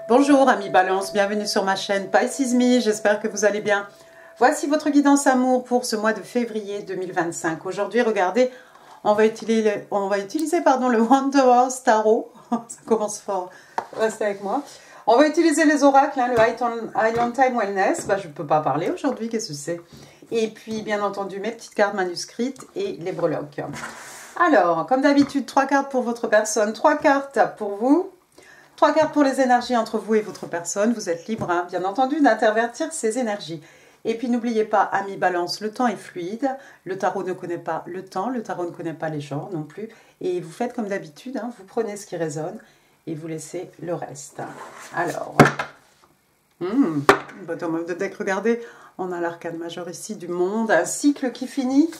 Bonjour amis Balance, bienvenue sur ma chaîne Pisces Me, j'espère que vous allez bien. Voici votre guidance amour pour ce mois de février 2025. Aujourd'hui, regardez, on va utiliser le Wonderhouse Tarot. Ça commence fort, restez avec moi. On va utiliser les oracles, le Island Time Wellness. Je ne peux pas parler aujourd'hui, qu'est-ce que c'est? Et puis, bien entendu, mes petites cartes manuscrites et les breloques. Alors, comme d'habitude, 3 cartes pour votre personne, 3 cartes pour vous. 3 cartes pour les énergies entre vous et votre personne. Vous êtes libre, bien entendu, d'intervertir ces énergies. Et puis, n'oubliez pas, amis Balance, le temps est fluide. Le tarot ne connaît pas le temps. Le tarot ne connaît pas les genres non plus. Et vous faites comme d'habitude. Vous prenez ce qui résonne et vous laissez le reste. Alors, bottom of the deck, regardez. On a l'arcane majeur ici du monde. Un cycle qui finit.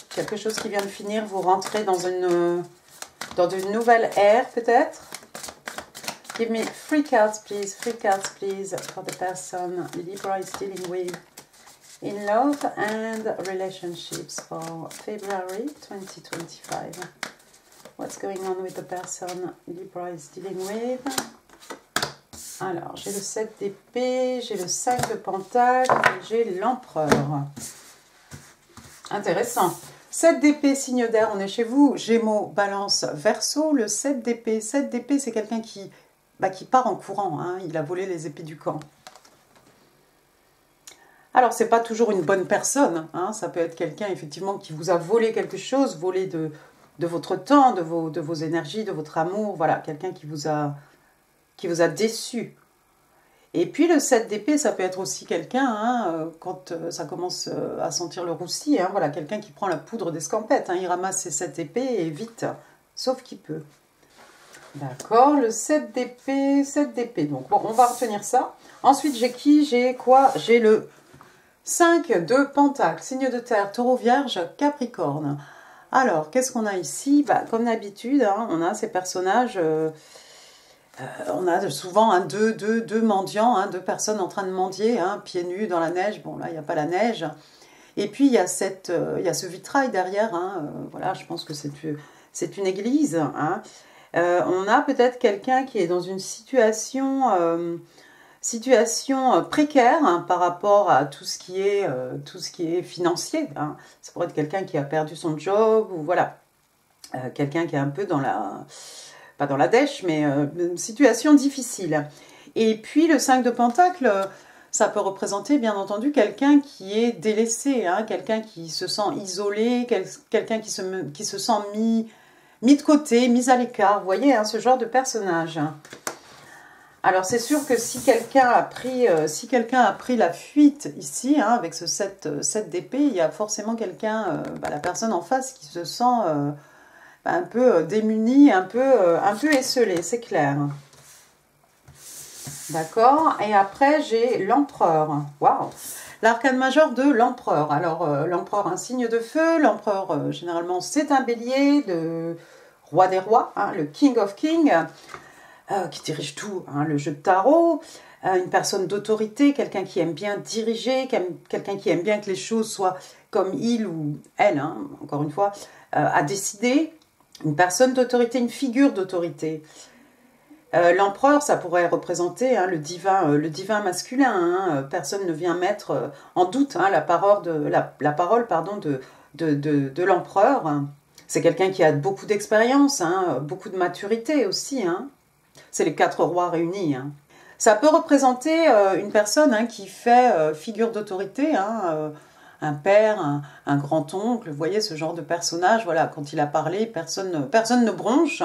Quelque chose qui vient de finir. Vous rentrez dans une nouvelle ère, peut-être. Give me 3 cards, please. 3 cards, please, for the person Libra is dealing with in love and relationships for February 2025. What's going on with the person Libra is dealing with? Alors, j'ai le 7 d'épée, j'ai le 5 de pentacle et j'ai l'empereur. Intéressant. 7 d'épée, signe d'air, on est chez vous. Gémeaux, Balance, Verseau. Le 7 d'épée. 7 d'épée, c'est quelqu'un qui part en courant. Il a volé les épées du camp. Alors, c'est pas toujours une bonne personne. Ça peut être quelqu'un, effectivement, qui vous a volé quelque chose, volé de votre temps, de vos énergies, de votre amour. Voilà, quelqu'un qui vous a déçu. Et puis le 7 d'épée, ça peut être aussi quelqu'un, quand ça commence à sentir le roussi, voilà, quelqu'un qui prend la poudre d'escampette, il ramasse ses 7 épées et vite, sauf qu'il peut. D'accord, le 7 d'épée, 7 d'épée. Donc bon, on va retenir ça. Ensuite, j'ai qui? J'ai quoi? J'ai le 5 de pentacle, signe de terre, taureau, vierge, capricorne. Alors, qu'est-ce qu'on a ici? Comme d'habitude, on a ces personnages... on a souvent deux mendiants, 2 personnes en train de mendier, pieds nus dans la neige. Bon, là, il n'y a pas la neige. Et puis, il y a ce vitrail derrière. Voilà, je pense que c'est une église. On a peut-être quelqu'un qui est dans une situation précaire par rapport à tout ce qui est financier. Ça pourrait être quelqu'un qui a perdu son job ou voilà, quelqu'un qui est un peu dans la... pas dans la dèche, mais une situation difficile. Et puis le 5 de pentacle, ça peut représenter bien entendu quelqu'un qui est délaissé, quelqu'un qui se sent isolé, quelqu'un qui se sent mis de côté, mis à l'écart. Vous voyez, ce genre de personnage. Alors c'est sûr que si quelqu'un a pris la fuite ici, avec ce 7 d'épée, il y a forcément quelqu'un, la personne en face qui se sent... un peu démuni, un peu esselé, c'est clair. D'accord. Et après, j'ai l'empereur. Waouh. L'arcane majeur de l'empereur. Alors, l'empereur, un signe de feu. L'empereur, généralement, c'est un bélier, de roi des rois, le King of Kings, qui dirige tout, le jeu de tarot. Une personne d'autorité, quelqu'un qui aime bien diriger, quelqu'un qui aime bien que les choses soient comme il ou elle, encore une fois, a décidé. Une personne d'autorité, une figure d'autorité. L'empereur, ça pourrait représenter le divin masculin. Personne ne vient mettre en doute la parole de l'empereur. C'est quelqu'un qui a beaucoup d'expérience, beaucoup de maturité aussi. C'est les 4 rois réunis. Ça peut représenter une personne qui fait figure d'autorité, un père, un grand-oncle, vous voyez ce genre de personnage, voilà, quand il a parlé, personne ne bronche.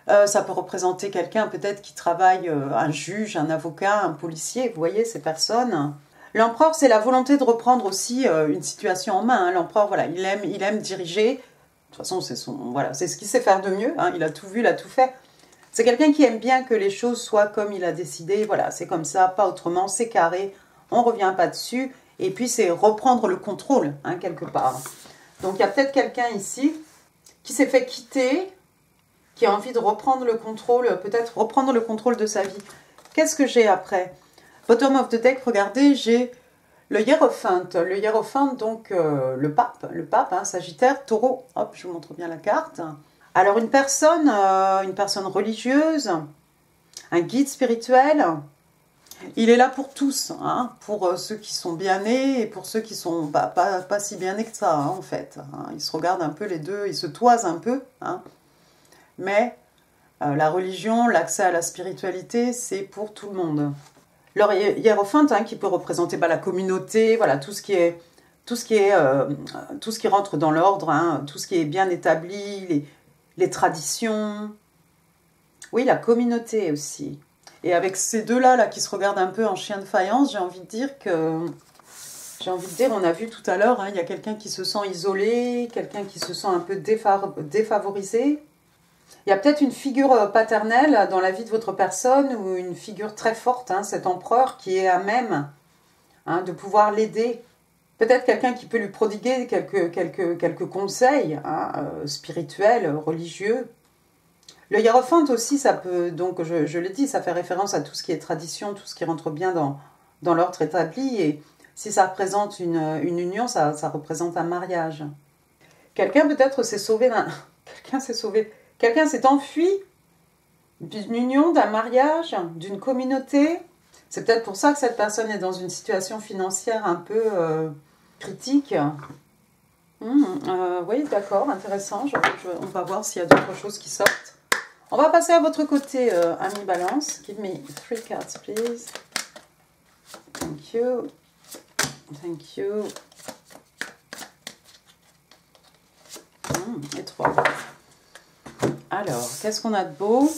Ça peut représenter quelqu'un peut-être qui travaille, un juge, un avocat, un policier, vous voyez ces personnes. L'empereur, c'est la volonté de reprendre aussi une situation en main. L'empereur, voilà, il aime diriger. De toute façon, c'est ce qu'il sait faire de mieux. Il a tout vu, il a tout fait. C'est quelqu'un qui aime bien que les choses soient comme il a décidé. Voilà, c'est comme ça, pas autrement, c'est carré. On ne revient pas dessus. Et puis, c'est reprendre le contrôle, quelque part. Donc, il y a peut-être quelqu'un ici qui s'est fait quitter, qui a envie de reprendre le contrôle, peut-être reprendre le contrôle de sa vie. Qu'est-ce que j'ai après? Bottom of the deck, regardez, j'ai le hiérophante. Le hiérophante, donc le pape, Sagittaire, taureau. Hop, je vous montre bien la carte. Alors une personne religieuse, un guide spirituel, il est là pour tous, hein, pour ceux qui sont bien nés et pour ceux qui sont pas si bien nés que ça, hein, en fait. Hein. Ils se regardent un peu les deux, ils se toisent un peu, hein. Mais la religion, l'accès à la spiritualité, c'est pour tout le monde. Leur hiérophante, hein, qui peut représenter la communauté, voilà, tout ce qui rentre dans l'ordre, hein, tout ce qui est bien établi, les traditions. Oui, la communauté aussi. Et avec ces deux-là là, qui se regardent un peu en chien de faïence, j'ai envie de dire, on a vu tout à l'heure, hein, il y a quelqu'un qui se sent isolé, quelqu'un qui se sent un peu défavorisé. Il y a peut-être une figure paternelle dans la vie de votre personne, ou une figure très forte, hein, cet empereur qui est à même, hein, de pouvoir l'aider. Peut-être quelqu'un qui peut lui prodiguer quelques conseils, hein, spirituels, religieux. Le hiérophante aussi, ça peut, donc je l'ai dit, ça fait référence à tout ce qui est tradition, tout ce qui rentre bien dans l'ordre établi. Et si ça représente une union, ça représente un mariage. Quelqu'un peut-être s'est sauvé Quelqu'un s'est enfui d'une union, d'un mariage, d'une communauté. C'est peut-être pour ça que cette personne est dans une situation financière un peu critique. Oui, d'accord, intéressant. On va voir s'il y a d'autres choses qui sortent. On va passer à votre côté, ami Balance. Give me 3 cards, please. Thank you. Thank you. Et 3. Alors, qu'est-ce qu'on a de beau?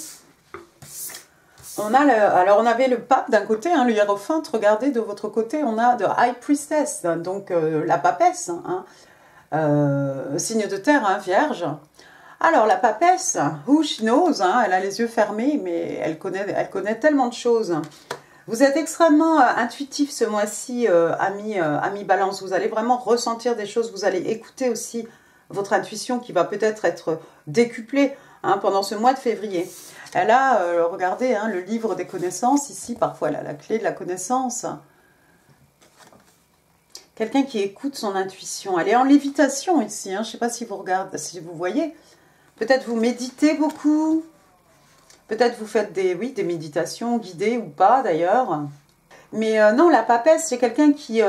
Alors, on avait le pape d'un côté, hein, le hiérophante. Regardez, de votre côté, on a de High Priestess, donc la papesse, hein, signe de terre, hein, vierge. Alors, la papesse, who she knows, hein, elle a les yeux fermés, mais elle connaît tellement de choses. Vous êtes extrêmement intuitif ce mois-ci, ami Balance. Vous allez vraiment ressentir des choses. Vous allez écouter aussi votre intuition qui va peut-être être décuplée, hein, pendant ce mois de février. Elle a, regardez, hein, le livre des connaissances. Ici, parfois, elle a la clé de la connaissance. Quelqu'un qui écoute son intuition. Elle est en lévitation ici. Hein. Je ne sais pas si vous regardez, si vous voyez. Peut-être vous méditez beaucoup. Peut-être vous faites des méditations guidées ou pas d'ailleurs. Mais non, la papesse, c'est quelqu'un qui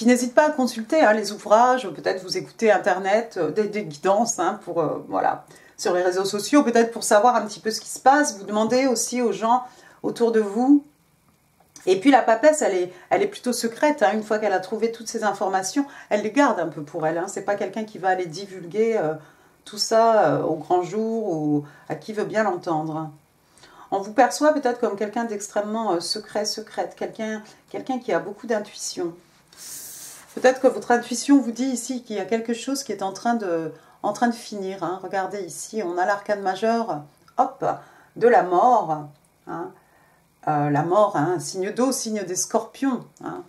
n'hésite pas à consulter, hein, les ouvrages. Peut-être vous écoutez Internet, des guidances, hein, pour, voilà, sur les réseaux sociaux. Peut-être pour savoir un petit peu ce qui se passe. Vous demandez aussi aux gens autour de vous. Et puis la papesse, elle est plutôt secrète, hein. Une fois qu'elle a trouvé toutes ces informations, elle les garde un peu pour elle, hein. C'est pas quelqu'un qui va aller divulguer tout ça au grand jour ou à qui veut bien l'entendre. On vous perçoit peut-être comme quelqu'un d'extrêmement secrète, quelqu'un qui a beaucoup d'intuition. Peut-être que votre intuition vous dit ici qu'il y a quelque chose qui est en train de finir, hein. Regardez ici, on a l'arcane majeur, hop, de la mort, hein. La mort, hein, signe d'eau, signe des scorpions, hein.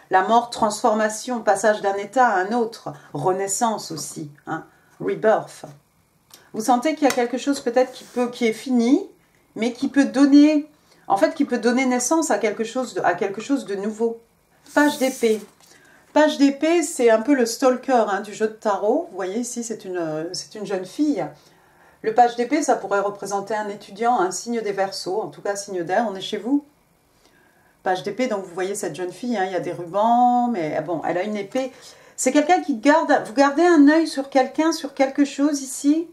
La mort, transformation, passage d'un état à un autre, renaissance aussi, hein. Rebirth. Vous sentez qu'il y a quelque chose peut-être qui est fini, mais qui peut donner, en fait, qui peut donner naissance à quelque chose de nouveau. Page d'épée. Page d'épée, c'est un peu le stalker, hein, du jeu de tarot. Vous voyez ici, c'est une jeune fille. Le page d'épée, ça pourrait représenter un étudiant, un signe des Verseaux, en tout cas signe d'air, on est chez vous. Page d'épée, donc vous voyez cette jeune fille, hein, il y a des rubans, mais bon, elle a une épée. C'est quelqu'un qui garde, vous gardez un œil sur quelqu'un, sur quelque chose ici,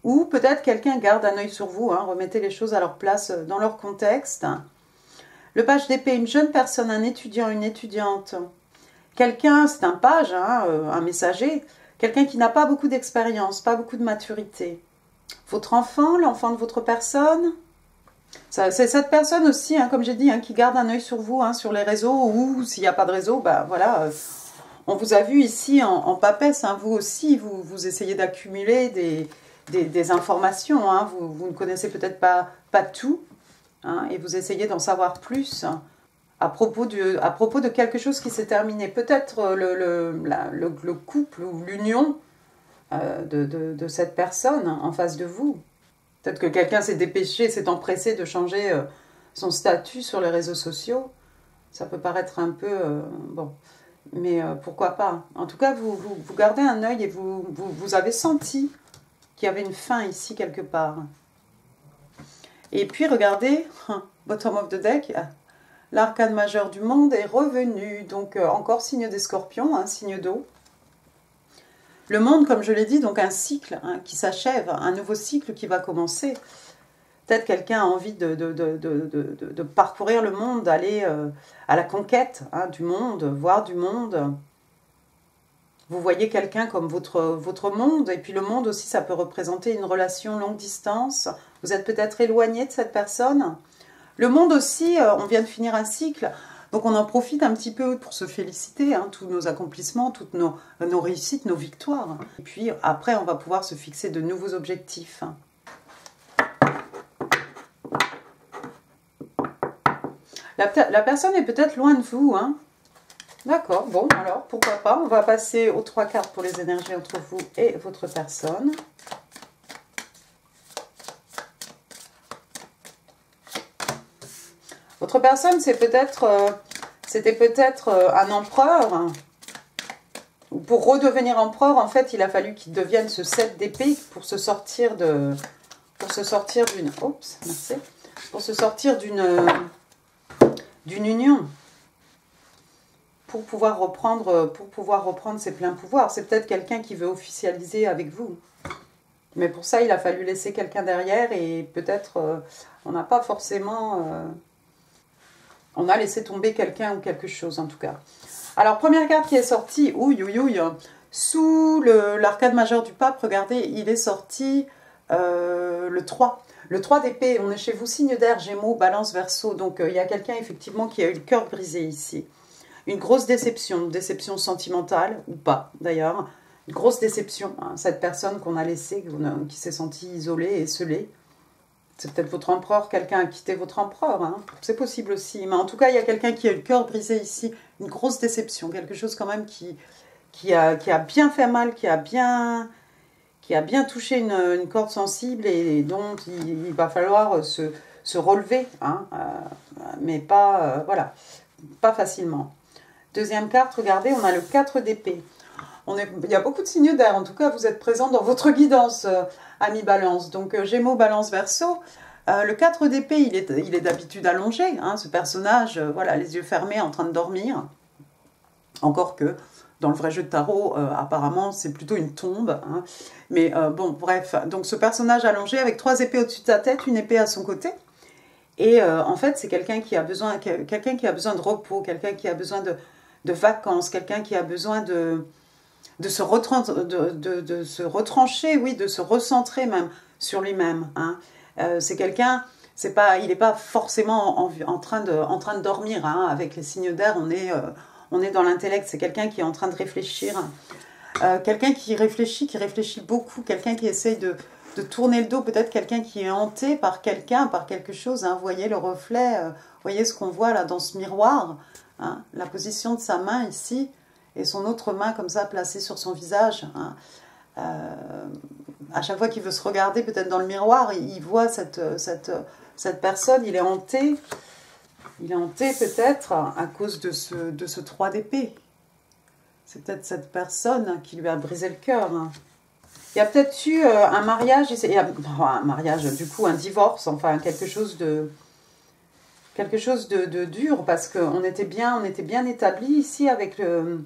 ou peut-être quelqu'un garde un œil sur vous, hein, remettez les choses à leur place, dans leur contexte. Le page d'épée, une jeune personne, un étudiant, une étudiante. Quelqu'un, c'est un page, hein, un messager, quelqu'un qui n'a pas beaucoup d'expérience, pas beaucoup de maturité. Votre enfant, l'enfant de votre personne, c'est cette personne aussi, hein, comme j'ai dit, hein, qui garde un œil sur vous, hein, sur les réseaux, ou s'il n'y a pas de réseau, bah voilà, on vous a vu ici en papesse, hein, vous aussi, vous essayez d'accumuler des informations, hein, vous ne connaissez peut-être pas tout, hein, et vous essayez d'en savoir plus, hein, à propos de quelque chose qui s'est terminé. Peut-être le couple ou l'union de cette personne en face de vous. Peut-être que quelqu'un s'est dépêché, s'est empressé de changer son statut sur les réseaux sociaux. Ça peut paraître un peu... bon, mais pourquoi pas. En tout cas, vous gardez un œil et vous avez senti qu'il y avait une fin ici quelque part. Et puis regardez, bottom of the deck, l'arcane majeur du monde est revenu. Donc encore signe des scorpions, hein, signe d'eau. Le monde, comme je l'ai dit, donc un cycle qui s'achève, un nouveau cycle qui va commencer. Peut-être quelqu'un a envie de parcourir le monde, d'aller à la conquête du monde, voir du monde. Vous voyez quelqu'un comme votre monde, et puis le monde aussi, ça peut représenter une relation longue distance. Vous êtes peut-être éloigné de cette personne. Le monde aussi, on vient de finir un cycle, donc on en profite un petit peu pour se féliciter, tous nos accomplissements, toutes nos réussites, nos victoires. Et puis après, on va pouvoir se fixer de nouveaux objectifs. La personne est peut-être loin de vous, D'accord, bon, alors, pourquoi pas. On va passer aux 3 cartes pour les énergies entre vous et votre personne. Votre personne, c'était peut-être un empereur. Pour redevenir empereur, en fait, il a fallu qu'il devienne ce 7 d'épée pour se sortir d'une... Oups, merci. Pour se sortir d'une union. Pour pouvoir reprendre ses pleins pouvoirs. C'est peut-être quelqu'un qui veut officialiser avec vous. Mais pour ça, il a fallu laisser quelqu'un derrière et peut-être on n'a pas forcément... on a laissé tomber quelqu'un ou quelque chose en tout cas. Alors, première carte qui est sortie, sous l'arcade majeur du pape, regardez, il est sorti le 3. Le 3 d'épée, on est chez vous, signe d'air, Gémeaux, Balance, Verseau. Donc, il y a quelqu'un effectivement qui a eu le cœur brisé ici. Une grosse déception sentimentale, ou pas d'ailleurs. Une grosse déception, cette personne qu'on a laissée, qui s'est sentie isolée et esselée. C'est peut-être votre empereur, quelqu'un a quitté votre empereur, c'est possible aussi. Mais en tout cas, il y a quelqu'un qui a eu le cœur brisé ici, une grosse déception, quelque chose quand même qui a bien fait mal, qui a bien touché une corde sensible et dont il va falloir se relever, mais pas, voilà, pas facilement. Deuxième carte, regardez, on a le 4 d'épée. Il y a beaucoup de signes d'air, en tout cas, vous êtes présents dans votre guidance, ami Balance. Donc, Gémeaux, Balance, Verseau. Le 4 d'épée, il est d'habitude allongé, ce personnage, voilà, les yeux fermés, en train de dormir. Encore que, dans le vrai jeu de tarot, apparemment, c'est plutôt une tombe. Mais bon, bref. Donc, ce personnage allongé avec 3 épées au-dessus de sa tête, une épée à son côté. Et en fait, c'est quelqu'un qui a besoin de repos, quelqu'un qui a besoin de vacances, quelqu'un qui a besoin de se retrancher, oui, de se recentrer même sur lui-même. C'est quelqu'un, il n'est pas forcément en train de dormir. Avec les signes d'air, on est dans l'intellect. C'est quelqu'un qui est en train de réfléchir. Quelqu'un qui réfléchit beaucoup. Quelqu'un qui essaye de tourner le dos. Peut-être quelqu'un qui est hanté par quelque chose. Vous voyez le reflet, vous voyez ce qu'on voit là dans ce miroir. La position de sa main ici. Et son autre main comme ça placée sur son visage. À chaque fois qu'il veut se regarder peut-être dans le miroir, il voit cette personne, il est hanté. Il est hanté peut-être à cause de ce 3 d'épée. C'est peut-être cette personne qui lui a brisé le cœur. Il y a peut-être eu un mariage, un mariage, du coup un divorce, enfin quelque chose de dur, parce qu'on était bien établi ici avec le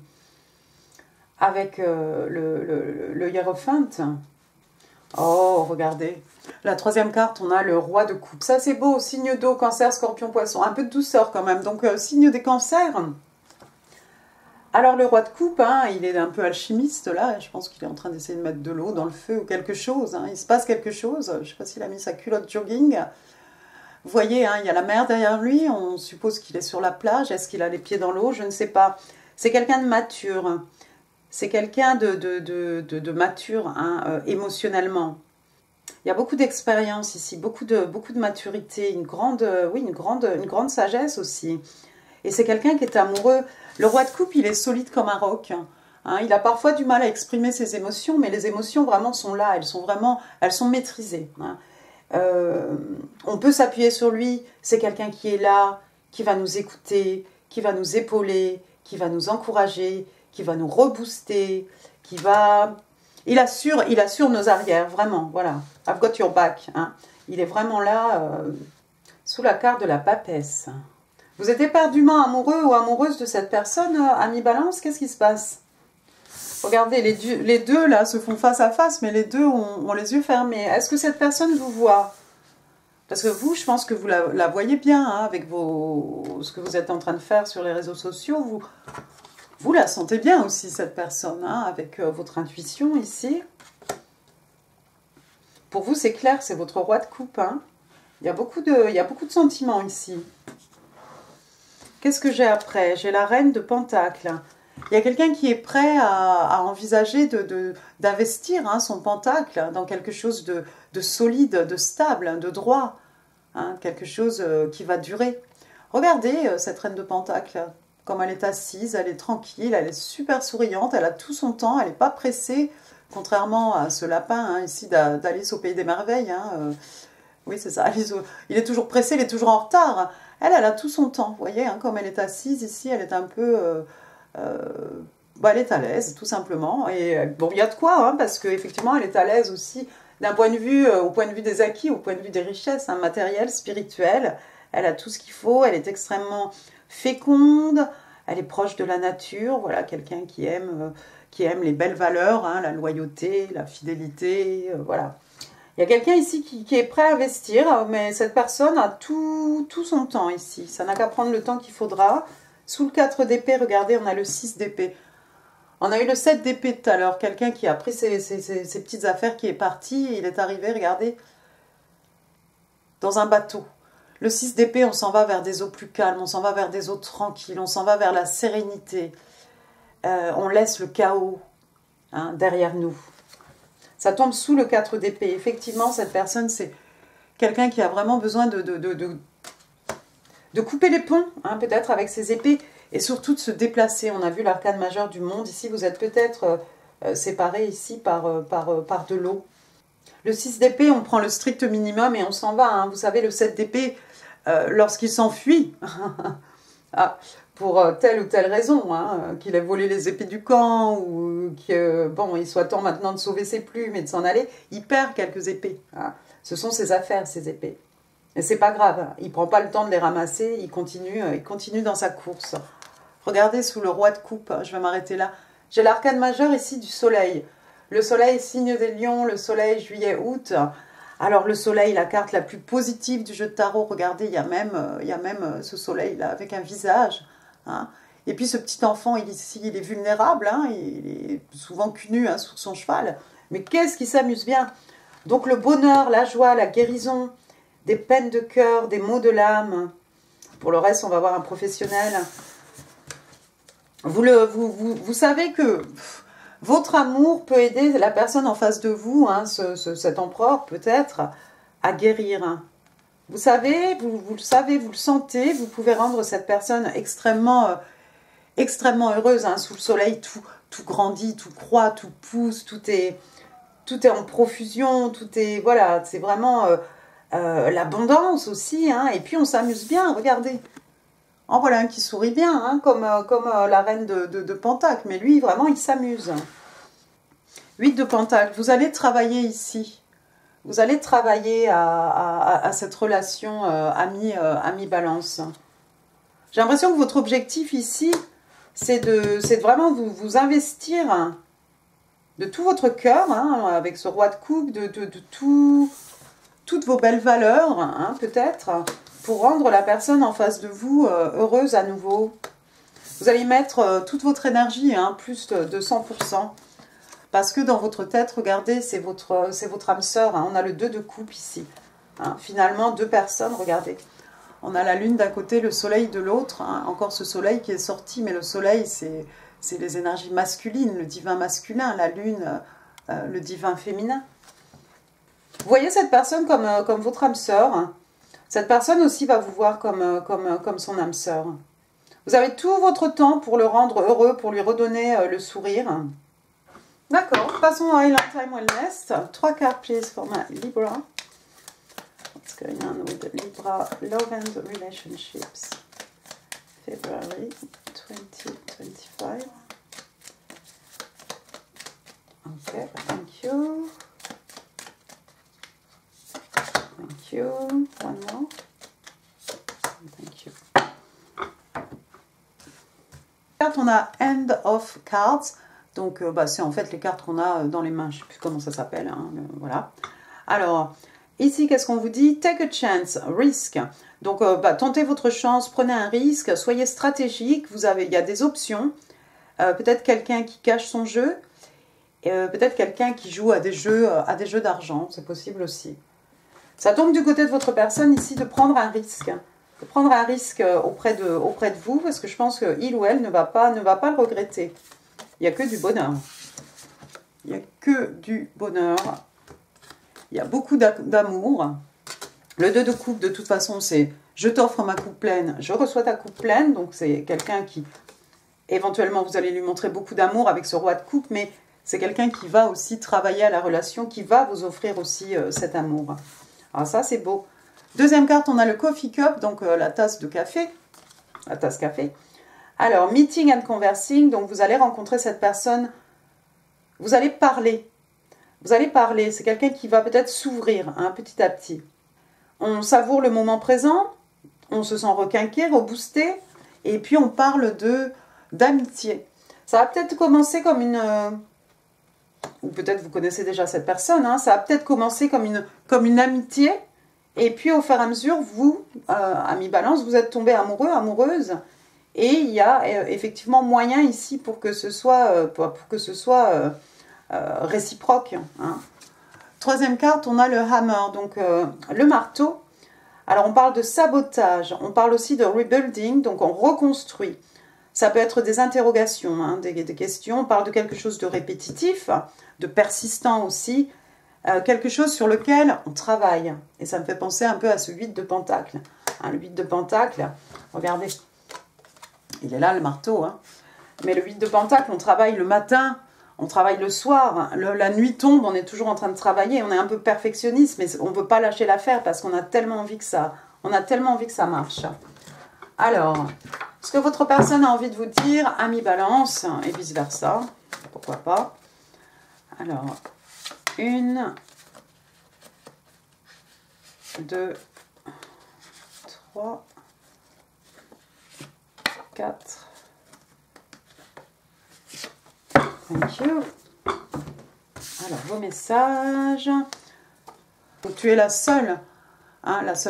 hiérophante. Oh, regardez. La troisième carte, on a le roi de coupe. Ça, c'est beau. Signe d'eau, cancer, scorpion, poisson. Un peu de douceur quand même. Donc, signe des cancers. Alors, le roi de coupe, il est un peu alchimiste là. Je pense qu'il est en train d'essayer de mettre de l'eau dans le feu ou quelque chose. Il se passe quelque chose. Je ne sais pas s'il a mis sa culotte jogging. Vous voyez, il y a la mer derrière lui. On suppose qu'il est sur la plage. Est-ce qu'il a les pieds dans l'eau? Je ne sais pas. C'est quelqu'un de mature. C'est quelqu'un de mature, émotionnellement. Il y a beaucoup d'expérience ici, beaucoup de maturité, une grande sagesse aussi. Et c'est quelqu'un qui est amoureux. Le roi de coupe, il est solide comme un roc. Il a parfois du mal à exprimer ses émotions, mais les émotions vraiment sont là, elles sont maîtrisées. On peut s'appuyer sur lui, c'est quelqu'un qui est là, qui va nous écouter, qui va nous épauler, qui va nous encourager, qui va nous rebooster, qui va il assure nos arrières, vraiment, voilà. I've got your back, hein. Il est vraiment là, sous la carte de la papesse. Vous êtes éperdument amoureux ou amoureuse de cette personne, ami Balance, qu'est-ce qui se passe? Regardez, les deux, là, se font face à face, mais les deux ont les yeux fermés. Est-ce que cette personne vous voit? Parce que vous, je pense que vous la voyez bien, hein, avec ce que vous êtes en train de faire sur les réseaux sociaux. Vous la sentez bien aussi, cette personne, hein, avec votre intuition ici. Pour vous, c'est clair, c'est votre roi de coupe. Hein. Il y a beaucoup de sentiments ici. Qu'est-ce que j'ai après? J'ai la reine de Pentacle. Il y a quelqu'un qui est prêt à envisager d'investir hein, son pentacle dans quelque chose de solide, de stable, de droit. Hein, quelque chose qui va durer. Regardez cette reine de pentacle. Comme elle est assise, elle est tranquille, elle est super souriante, elle a tout son temps, elle n'est pas pressée. Contrairement à ce lapin hein, ici d'Alice au Pays des Merveilles. Hein, oui, c'est ça. Il est toujours pressé, il est toujours en retard. Elle a tout son temps. Vous voyez, hein, comme elle est assise ici, elle est un peu... elle est à l'aise, tout simplement. Et bon, il y a de quoi, hein, parce qu'effectivement, elle est à l'aise aussi d'un point de vue, au point de vue des acquis, au point de vue des richesses hein, matérielles, spirituelles. Elle a tout ce qu'il faut, elle est extrêmement féconde, elle est proche de la nature. Voilà, quelqu'un qui aime les belles valeurs, hein, la loyauté, la fidélité, voilà. Il y a quelqu'un ici qui est prêt à investir, mais cette personne a tout son temps ici. Ça n'a qu'à prendre le temps qu'il faudra. Sous le 4 d'épée, regardez, on a le 6 d'épée. On a eu le 7 d'épée tout à l'heure. Quelqu'un qui a pris ses petites affaires, qui est parti. Il est arrivé, regardez, dans un bateau. Le 6 d'épée, on s'en va vers des eaux plus calmes. On s'en va vers des eaux tranquilles. On s'en va vers la sérénité. On laisse le chaos hein, derrière nous. Ça tombe sous le 4 d'épée. Effectivement, cette personne, c'est quelqu'un qui a vraiment besoin de couper les ponts, hein, peut-être avec ses épées, et surtout de se déplacer. On a vu l'arcane majeure du monde. Ici, vous êtes peut-être séparés ici par de l'eau. Le 6 d'épée, on prend le strict minimum et on s'en va. Hein. Vous savez, le 7 d'épée, lorsqu'il s'enfuit, ah, pour telle ou telle raison, hein, qu'il ait volé les épées du camp, ou il soit temps maintenant de sauver ses plumes et de s'en aller, il perd quelques épées. Hein. Ce sont ses affaires, ces épées. Et c'est pas grave, il prend pas le temps de les ramasser, il continue dans sa course. Regardez sous le roi de coupe, je vais m'arrêter là. J'ai l'arcane majeur ici du soleil. Le soleil, signe des lions, le soleil, juillet, août. Alors le soleil, la carte la plus positive du jeu de tarot, regardez, il y a même ce soleil-là avec un visage. Hein. Et puis ce petit enfant, il est vulnérable, hein, il est souvent cul-nu hein, sur son cheval. Mais qu'est-ce qu'il s'amuse bien. Donc le bonheur, la joie, la guérison, des peines de cœur, des maux de l'âme. Pour le reste, on va voir un professionnel. Vous savez que votre amour peut aider la personne en face de vous, hein, cet empereur peut-être, à guérir. Vous savez, vous le savez, vous le sentez, vous pouvez rendre cette personne extrêmement heureuse. Hein, sous le soleil, tout grandit, tout croît, tout pousse, tout est en profusion, tout est, voilà, c'est vraiment l'abondance aussi. Hein, et puis on s'amuse bien, regardez. En voilà un qui sourit bien, hein, comme la reine de Pentacle. Mais lui, vraiment, il s'amuse. 8 de Pentacle. Vous allez travailler ici. Vous allez travailler à cette relation ami-balance. J'ai l'impression que votre objectif ici, c'est de vraiment vous investir de tout votre cœur, hein, avec ce roi de coupe, toutes vos belles valeurs, hein, peut-être, pour rendre la personne en face de vous heureuse à nouveau. Vous allez mettre toute votre énergie, hein, plus de 100%. Parce que dans votre tête, regardez, c'est votre âme sœur. Hein, on a le 2 de coupe ici. Hein, finalement, deux personnes, regardez. On a la lune d'un côté, le soleil de l'autre. Hein, encore ce soleil qui est sorti, mais le soleil, c'est les énergies masculines, le divin masculin. La lune, le divin féminin. Vous voyez cette personne comme votre âme sœur. Hein. Cette personne aussi va vous voir comme son âme sœur. Vous avez tout votre temps pour le rendre heureux, pour lui redonner le sourire. D'accord, passons à Island Time Wellness. 3 cartes, please, for my Libra. What's going on with the Libra love and relationships? February 2025. Ok, thank you. Thank you. One more. Thank you. Carte, on a End of Cards. Donc, c'est en fait les cartes qu'on a dans les mains. Je ne sais plus comment ça s'appelle. Hein, voilà. Alors, ici, qu'est-ce qu'on vous dit? Take a chance, risk. Donc, tentez votre chance, prenez un risque, soyez stratégique. Il y a des options. Peut-être quelqu'un qui cache son jeu. Peut-être quelqu'un qui joue à des jeux d'argent. C'est possible aussi. Ça tombe du côté de votre personne ici de prendre un risque. De prendre un risque auprès de vous, parce que je pense qu'il ou elle ne va pas le regretter. Il n'y a que du bonheur. Il n'y a que du bonheur. Il y a beaucoup d'amour. Le 2 de coupe, de toute façon, c'est je t'offre ma coupe pleine, je reçois ta coupe pleine. Donc, c'est quelqu'un qui, éventuellement, vous allez lui montrer beaucoup d'amour avec ce roi de coupe, mais c'est quelqu'un qui va aussi travailler à la relation, qui va vous offrir aussi cet amour. Alors ça, c'est beau. Deuxième carte, on a le Coffee Cup, donc la tasse de café. La tasse café. Alors, Meeting and Conversing, donc vous allez rencontrer cette personne, vous allez parler. Vous allez parler, c'est quelqu'un qui va peut-être s'ouvrir hein, petit à petit. On savoure le moment présent, on se sent requinqué, reboosté, et puis on parle d'amitié. Ça va peut-être commencer comme une... ou peut-être vous connaissez déjà cette personne, hein, ça va peut-être commencer comme une amitié, et puis au fur et à mesure, vous, amis Balance, vous êtes tombés amoureux, amoureuse, et il y a effectivement moyen ici pour que ce soit, réciproque. Hein. Troisième carte, on a le Hammer, donc le marteau. Alors on parle de sabotage, on parle aussi de rebuilding, donc on reconstruit. Ça peut être des interrogations, hein, des questions, on parle de quelque chose de répétitif, de persistant aussi, quelque chose sur lequel on travaille. Et ça me fait penser un peu à ce 8 de Pentacle. Hein, le 8 de Pentacle, regardez, il est là le marteau. Hein. Mais le 8 de Pentacle, on travaille le matin, on travaille le soir, la nuit tombe, on est toujours en train de travailler, on est un peu perfectionniste, mais on ne veut pas lâcher l'affaire parce qu'on a tellement envie que ça marche. Alors, ce que votre personne a envie de vous dire, ami Balance, et vice-versa, pourquoi pas. Alors, 1, 2, 3, 4. Thank you. Alors, vos messages. Donc, tu es la seule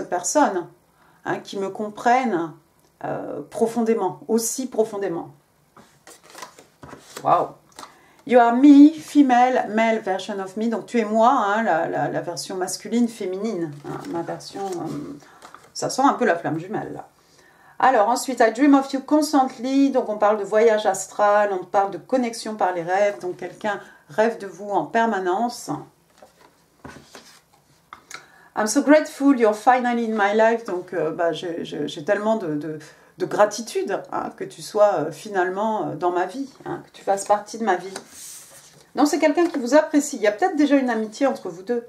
personne hein, qui me comprenne profondément, aussi profondément. Wow. You are me, female, male version of me. Donc, tu es moi, hein, la version masculine, féminine. Hein, ma version... ça sent un peu la flamme jumelle, là. Alors, ensuite, I dream of you constantly. Donc, on parle de voyage astral, on parle de connexion par les rêves. Donc, quelqu'un rêve de vous en permanence. I'm so grateful you're finally in my life. Donc, j'ai tellement de gratitude hein, que tu sois finalement dans ma vie, hein, que tu fasses partie de ma vie. Donc, c'est quelqu'un qui vous apprécie. Il y a peut-être déjà une amitié entre vous deux.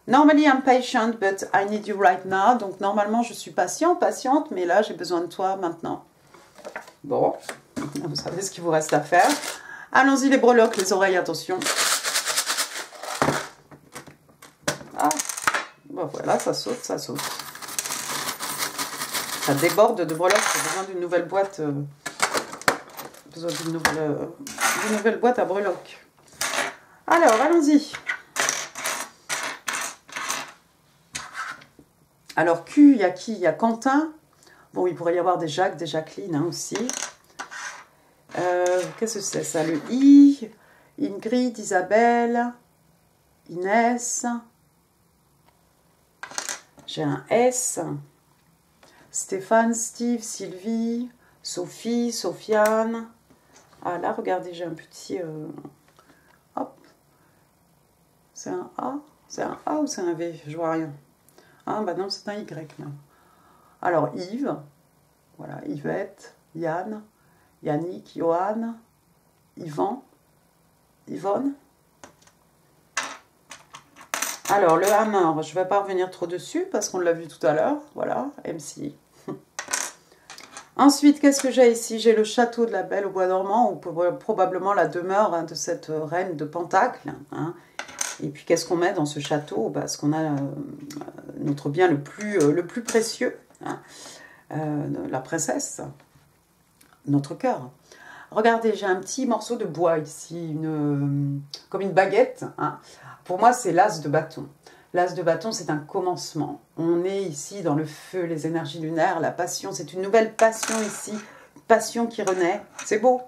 Normally, I'm patient, but I need you right now. Donc, normalement, je suis patiente, mais là, j'ai besoin de toi maintenant. Bon, vous savez ce qu'il vous reste à faire. Allons-y, les breloques, les oreilles, attention. Ah, bon, voilà, ça saute, ça saute. Ça déborde de breloques, j'ai besoin d'une nouvelle boîte. Besoin d'une nouvelle boîte à breloques. Alors, allons-y. Alors, Q, il y a qui? Il y a Quentin. Bon, il pourrait y avoir des Jacques, des Jacqueline hein, aussi. Qu'est-ce que c'est ça? Le I, Ingrid, Isabelle, Inès. J'ai un S. Stéphane, Steve, Sylvie, Sophie, Sofiane. Ah là, regardez, j'ai un petit... hop. C'est un A? C'est un A ou c'est un V? Je vois rien. Ah, bah non, c'est un Y, là. Alors, Yves, voilà, Yvette, Yann, Yannick, Johan, Yvan, Yvonne. Alors, le hammer, je ne vais pas revenir trop dessus parce qu'on l'a vu tout à l'heure. Voilà, MC. Ensuite, qu'est-ce que j'ai ici? J'ai le château de la Belle au bois dormant, ou probablement la demeure hein, de cette reine de Pentacle. Hein. Et puis, qu'est-ce qu'on met dans ce château? Parce qu'on a notre bien le plus précieux, hein, la princesse, notre cœur. Regardez, j'ai un petit morceau de bois ici, comme une baguette. Hein. Pour moi, c'est l'as de bâton. L'as de bâton, c'est un commencement. On est ici dans le feu, les énergies lunaires, la passion. C'est une nouvelle passion ici, passion qui renaît. C'est beau.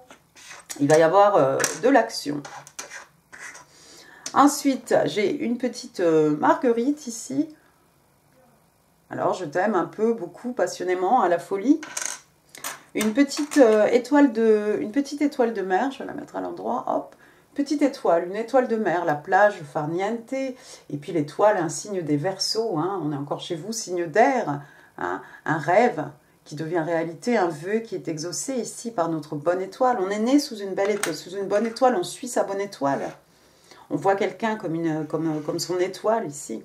Il va y avoir de l'action. Ensuite, j'ai une petite marguerite ici. Alors, je t'aime un peu, beaucoup, passionnément, à la folie. Une petite étoile de mer, je vais la mettre à l'endroit, hop. Petite étoile, une étoile de mer, la plage, far niente. Et puis l'étoile, un signe des Verseaux, hein, on est encore chez vous, signe d'air, hein, un rêve qui devient réalité, un vœu qui est exaucé ici par notre bonne étoile. On est né sous une belle étoile, sous une bonne étoile, on suit sa bonne étoile. On voit quelqu'un comme son étoile ici.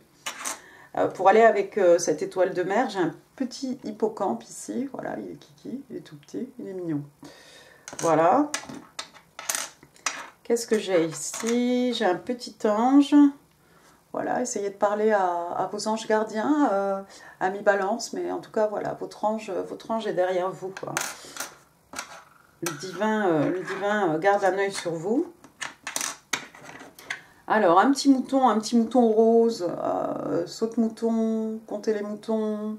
Pour aller avec cette étoile de mer, j'ai un petit hippocampe ici. Voilà, il est kiki, il est tout petit, il est mignon. Voilà. Qu'est-ce que j'ai ici? J'ai un petit ange. Voilà, essayez de parler à vos anges gardiens, amis balance, mais en tout cas, voilà, votre ange est derrière vous, quoi. Le divin garde un œil sur vous. Alors, un petit mouton rose, saute-mouton, comptez les moutons.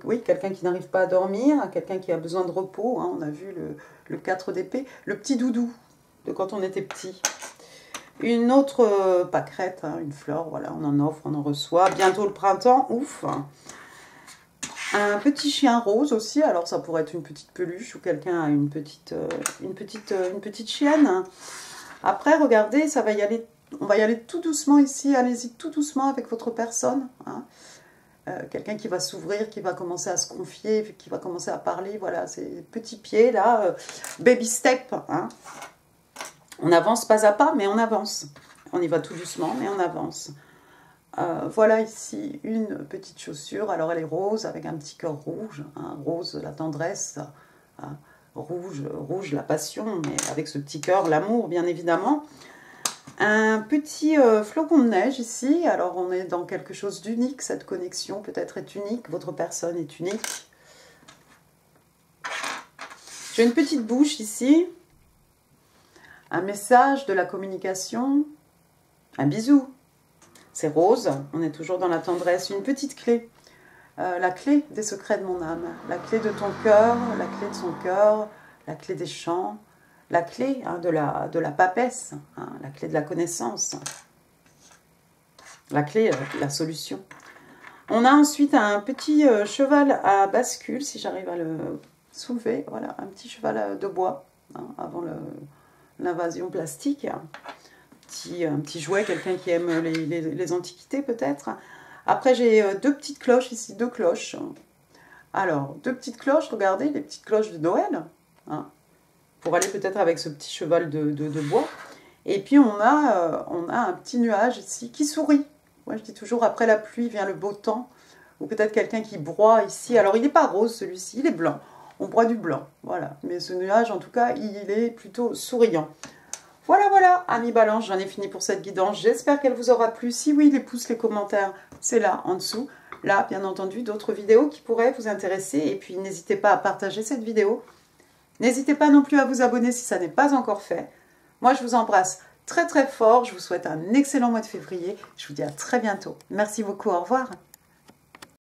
Oui, quelqu'un qui n'arrive pas à dormir, quelqu'un qui a besoin de repos. Hein, on a vu le 4 d'épée. Le petit doudou de quand on était petit. Une autre pâquerette, hein, une fleur, voilà, on en offre, on en reçoit. Bientôt le printemps, ouf. Un petit chien rose aussi, alors ça pourrait être une petite peluche ou quelqu'un a une petite chienne. Après, regardez, ça va y aller, on va y aller tout doucement ici, allez-y tout doucement avec votre personne. Hein. Quelqu'un qui va s'ouvrir, qui va commencer à se confier, qui va commencer à parler, voilà, ces petits pieds là, baby step. Hein. On avance pas à pas, mais on avance. On y va tout doucement, mais on avance. Voilà ici une petite chaussure, alors elle est rose avec un petit cœur rouge, hein, rose la tendresse, hein. Rouge, la passion, mais avec ce petit cœur, l'amour, bien évidemment. Un petit flocon de neige ici. Alors, on est dans quelque chose d'unique. Cette connexion peut-être est unique. Votre personne est unique. J'ai une petite bouche ici. Un message de la communication. Un bisou. C'est rose. On est toujours dans la tendresse. Une petite clé. La clé des secrets de mon âme, la clé de ton cœur, la clé de son cœur, la clé des champs, la clé hein, de la papesse, hein, la clé de la connaissance, la clé de la solution. On a ensuite un petit cheval à bascule, si j'arrive à le soulever, voilà, un petit cheval de bois, hein, avant l'invasion plastique, un petit jouet, quelqu'un qui aime les antiquités peut-être. Après, j'ai deux petites cloches ici, deux cloches. Alors, deux petites cloches, regardez, les petites cloches de Noël. Hein, pour aller peut-être avec ce petit cheval de bois. Et puis, on a un petit nuage ici qui sourit. Moi, je dis toujours, après la pluie vient le beau temps. Ou peut-être quelqu'un qui broie ici. Alors, il n'est pas rose, celui-ci, il est blanc. On broie du blanc, voilà. Mais ce nuage, en tout cas, il est plutôt souriant. Voilà, voilà, amis balance, j'en ai fini pour cette guidance. J'espère qu'elle vous aura plu. Si oui, les pouces, les commentaires, c'est là, en dessous. Là, bien entendu, d'autres vidéos qui pourraient vous intéresser. Et puis, n'hésitez pas à partager cette vidéo. N'hésitez pas non plus à vous abonner si ça n'est pas encore fait. Moi, je vous embrasse très, très fort. Je vous souhaite un excellent mois de février. Je vous dis à très bientôt. Merci beaucoup, au revoir.